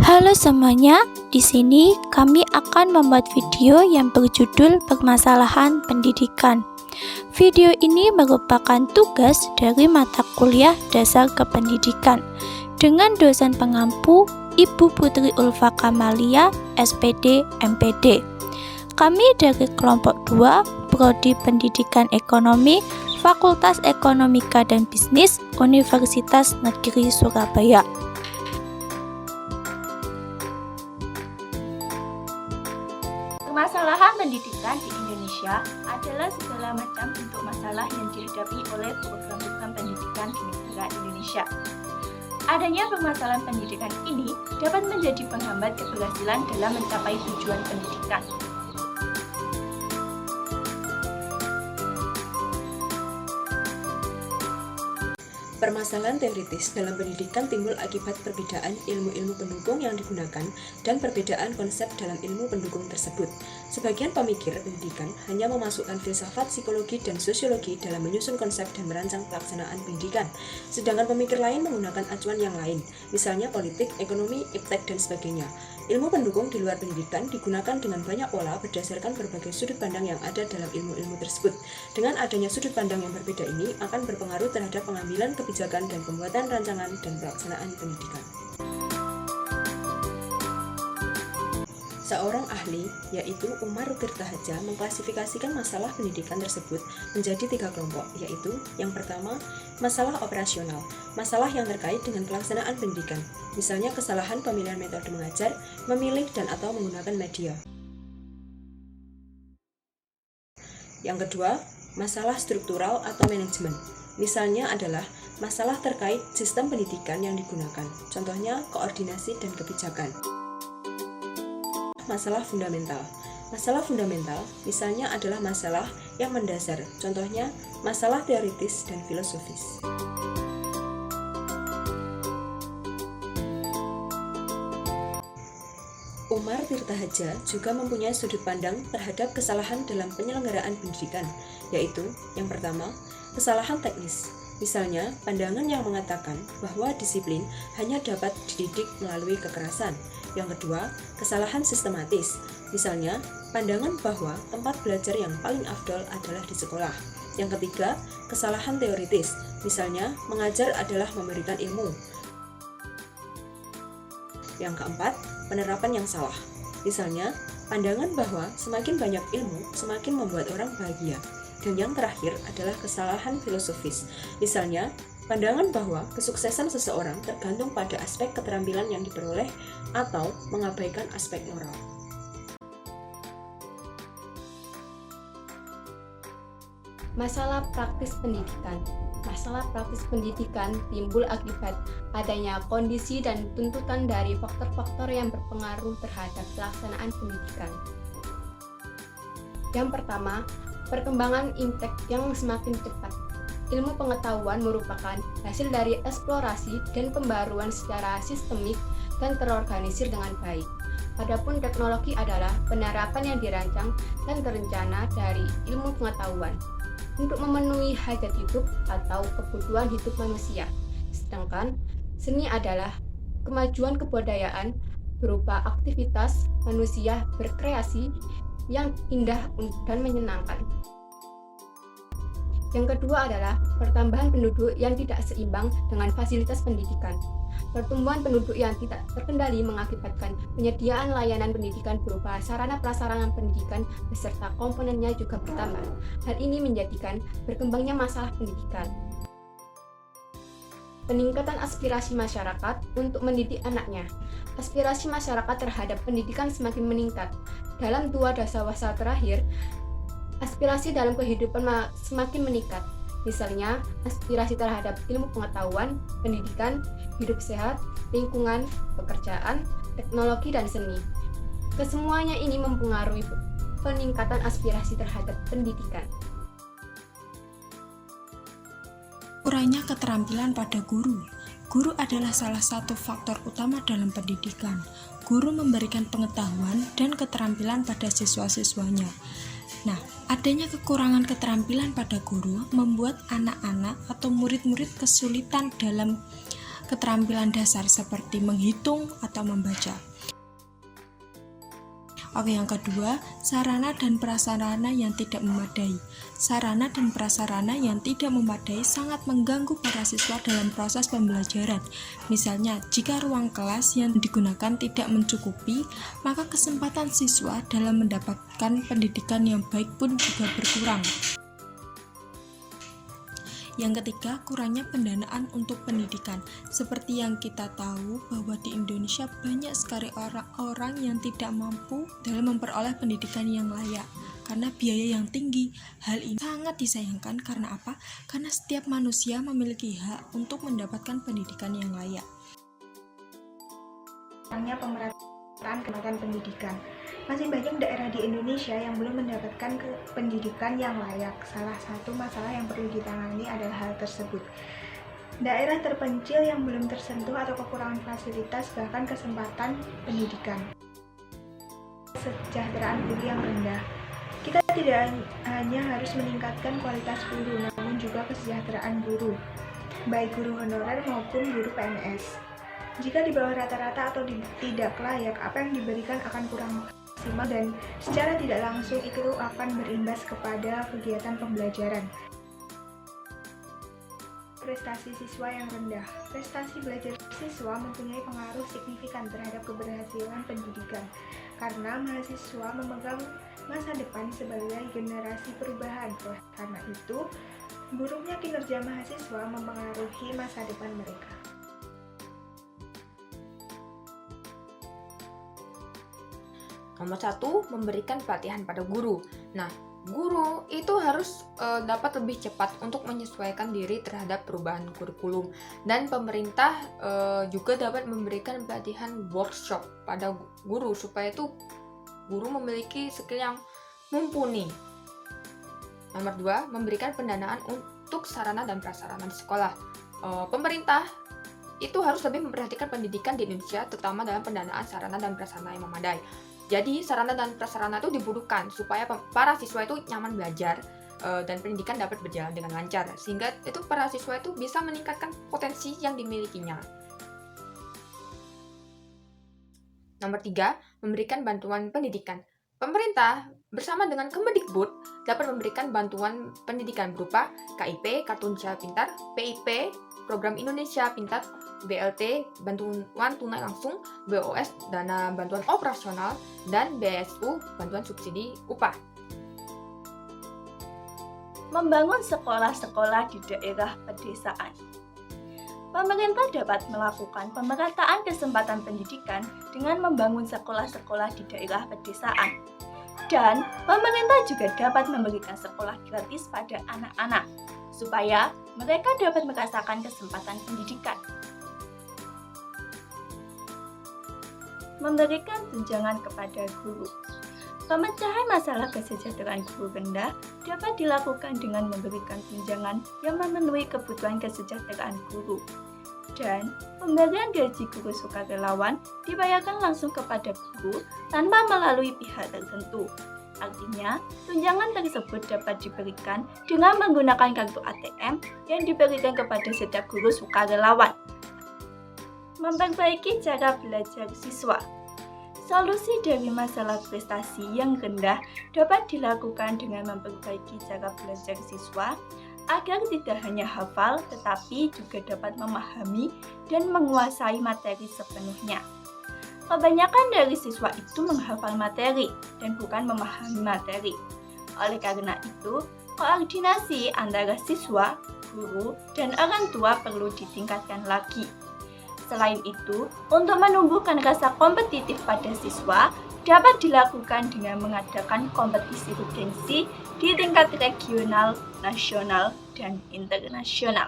Halo semuanya, di sini kami akan membuat video yang berjudul Permasalahan Pendidikan. Video ini merupakan tugas dari mata kuliah Dasar Kependidikan dengan dosen pengampu Ibu Putri Ulfa Kamalia, SPD, MPD. Kami dari kelompok 2, Prodi Pendidikan Ekonomi, Fakultas Ekonomika dan Bisnis, Universitas Negeri Surabaya. Permasalahan pendidikan di Indonesia adalah segala macam bentuk masalah yang dihadapi oleh program-program pendidikan di negara Indonesia. Adanya permasalahan pendidikan ini dapat menjadi penghambat keberhasilan dalam mencapai tujuan pendidikan. Permasalahan teoritis dalam pendidikan timbul akibat perbedaan ilmu-ilmu pendukung yang digunakan dan perbedaan konsep dalam ilmu pendukung tersebut. Sebagian pemikir pendidikan hanya memasukkan filsafat, psikologi, dan sosiologi dalam menyusun konsep dan merancang pelaksanaan pendidikan, sedangkan pemikir lain menggunakan acuan yang lain, misalnya politik, ekonomi, iptek, dan sebagainya. Ilmu pendukung di luar pendidikan digunakan dengan banyak pola berdasarkan berbagai sudut pandang yang ada dalam ilmu-ilmu tersebut. Dengan adanya sudut pandang yang berbeda ini akan berpengaruh terhadap pengambilan kebijakan dan pembuatan rancangan dan pelaksanaan pendidikan. Seorang ahli, yaitu Umar Tirtahaja, mengklasifikasikan masalah pendidikan tersebut menjadi 3 kelompok, yaitu yang pertama, masalah operasional, masalah yang terkait dengan pelaksanaan pendidikan, misalnya kesalahan pemilihan metode mengajar, memilih dan atau menggunakan media. Yang kedua, masalah struktural atau manajemen, misalnya adalah masalah terkait sistem pendidikan yang digunakan, contohnya koordinasi dan kebijakan. Masalah fundamental. Masalah fundamental misalnya adalah masalah yang mendasar, contohnya masalah teoritis dan filosofis. Umar Tirtahaja juga mempunyai sudut pandang terhadap kesalahan dalam penyelenggaraan pendidikan, yaitu yang pertama, kesalahan teknis. Misalnya, pandangan yang mengatakan bahwa disiplin hanya dapat dididik melalui kekerasan. Yang kedua, kesalahan sistematis. Misalnya, pandangan bahwa tempat belajar yang paling afdol adalah di sekolah. Yang ketiga, kesalahan teoritis. Misalnya, mengajar adalah memberikan ilmu. Yang keempat, penerapan yang salah. Misalnya, pandangan bahwa semakin banyak ilmu, semakin membuat orang bahagia. Dan yang terakhir adalah kesalahan filosofis. Misalnya, pandangan bahwa kesuksesan seseorang tergantung pada aspek keterampilan yang diperoleh atau mengabaikan aspek moral. Masalah praktis pendidikan. Masalah praktis pendidikan timbul akibat adanya kondisi dan tuntutan dari faktor-faktor yang berpengaruh terhadap pelaksanaan pendidikan. Yang pertama, perkembangan iptek yang semakin cepat. Ilmu pengetahuan merupakan hasil dari eksplorasi dan pembaruan secara sistemik dan terorganisir dengan baik. Adapun teknologi adalah penerapan yang dirancang dan terencana dari ilmu pengetahuan untuk memenuhi hajat hidup atau kebutuhan hidup manusia. Sedangkan seni adalah kemajuan kebudayaan berupa aktivitas manusia berkreasi yang indah dan menyenangkan. Yang kedua adalah pertambahan penduduk yang tidak seimbang dengan fasilitas pendidikan. Pertumbuhan penduduk yang tidak terkendali mengakibatkan penyediaan layanan pendidikan berupa sarana prasarana pendidikan beserta komponennya juga bertambah. Hal ini menjadikan berkembangnya masalah pendidikan. Peningkatan aspirasi masyarakat untuk mendidik anaknya. Aspirasi masyarakat terhadap pendidikan semakin meningkat. Dalam 2 dasawarsa terakhir, aspirasi dalam kehidupan semakin meningkat. Misalnya, aspirasi terhadap ilmu pengetahuan, pendidikan, hidup sehat, lingkungan, pekerjaan, teknologi, dan seni. Kesemuanya ini mempengaruhi peningkatan aspirasi terhadap pendidikan. Kurangnya keterampilan pada guru. Guru adalah salah satu faktor utama dalam pendidikan. Guru memberikan pengetahuan dan keterampilan pada siswa-siswanya. Nah, adanya kekurangan keterampilan pada guru membuat anak-anak atau murid-murid kesulitan dalam keterampilan dasar seperti menghitung atau membaca. Oke, yang kedua, sarana dan prasarana yang tidak memadai. Sarana dan prasarana yang tidak memadai sangat mengganggu para siswa dalam proses pembelajaran. Misalnya, jika ruang kelas yang digunakan tidak mencukupi, maka kesempatan siswa dalam mendapatkan pendidikan yang baik pun juga berkurang. Yang ketiga, kurangnya pendanaan untuk pendidikan. Seperti yang kita tahu bahwa di Indonesia banyak sekali orang-orang yang tidak mampu dalam memperoleh pendidikan yang layak karena biaya yang tinggi. Hal ini sangat disayangkan karena apa? Karena setiap manusia memiliki hak untuk mendapatkan pendidikan yang layak. Kurangnya pemerataan kenaikan pendidikan. Masih banyak daerah di Indonesia yang belum mendapatkan pendidikan yang layak. Salah satu masalah yang perlu ditangani adalah hal tersebut. Daerah terpencil yang belum tersentuh atau kekurangan fasilitas bahkan kesempatan pendidikan. Kesejahteraan guru yang rendah. Kita tidak hanya harus meningkatkan kualitas guru, namun juga kesejahteraan guru, baik guru honorer maupun guru PNS. Jika di bawah rata-rata atau tidak layak, apa yang diberikan akan kurang maksimal dan secara tidak langsung itu akan berimbas kepada kegiatan pembelajaran. Prestasi siswa yang rendah. Prestasi belajar siswa mempunyai pengaruh signifikan terhadap keberhasilan pendidikan karena mahasiswa memegang masa depan sebagai generasi perubahan. Karena itu, buruknya kinerja mahasiswa mempengaruhi masa depan mereka. Nomor 1, memberikan pelatihan pada guru. Nah, guru itu harus dapat lebih cepat untuk menyesuaikan diri terhadap perubahan kurikulum. Dan pemerintah juga dapat memberikan pelatihan workshop pada guru supaya itu guru memiliki skill yang mumpuni. Nomor 2, memberikan pendanaan untuk sarana dan prasarana di sekolah. Pemerintah itu harus lebih memperhatikan pendidikan di Indonesia, terutama dalam pendanaan sarana dan prasarana yang memadai. Jadi sarana dan prasarana itu dibutuhkan supaya para siswa itu nyaman belajar dan pendidikan dapat berjalan dengan lancar, sehingga itu para siswa itu bisa meningkatkan potensi yang dimilikinya. Nomor 3, memberikan bantuan pendidikan. Pemerintah bersama dengan Kemendikbud dapat memberikan bantuan pendidikan berupa KIP, Kartu Indonesia Pintar, PIP, Program Indonesia Pintar, BLT, bantuan tunai langsung, BOS, dana bantuan operasional, dan BSU, bantuan subsidi upah. Membangun sekolah-sekolah di daerah pedesaan. Pemerintah dapat melakukan pemerataan kesempatan pendidikan dengan membangun sekolah-sekolah di daerah pedesaan. Dan pemerintah juga dapat memberikan sekolah gratis pada anak-anak, supaya mereka dapat merasakan kesempatan pendidikan. Memberikan tunjangan kepada guru. Pemecahan masalah kesejahteraan guru rendah dapat dilakukan dengan memberikan tunjangan yang memenuhi kebutuhan kesejahteraan guru. Dan pemberian gaji guru sukarelawan dibayarkan langsung kepada guru tanpa melalui pihak tertentu. Artinya, tunjangan tersebut dapat diberikan dengan menggunakan kartu ATM yang diberikan kepada setiap guru sukarelawan. Memperbaiki cara belajar siswa. Solusi dari masalah prestasi yang rendah dapat dilakukan dengan memperbaiki cara belajar siswa agar tidak hanya hafal tetapi juga dapat memahami dan menguasai materi sepenuhnya. Kebanyakan dari siswa itu menghafal materi dan bukan memahami materi. Oleh karena itu, koordinasi antara siswa, guru, dan orang tua perlu ditingkatkan lagi. Selain itu, untuk menumbuhkan rasa kompetitif pada siswa, dapat dilakukan dengan mengadakan kompetisi urgensi di tingkat regional, nasional, dan internasional.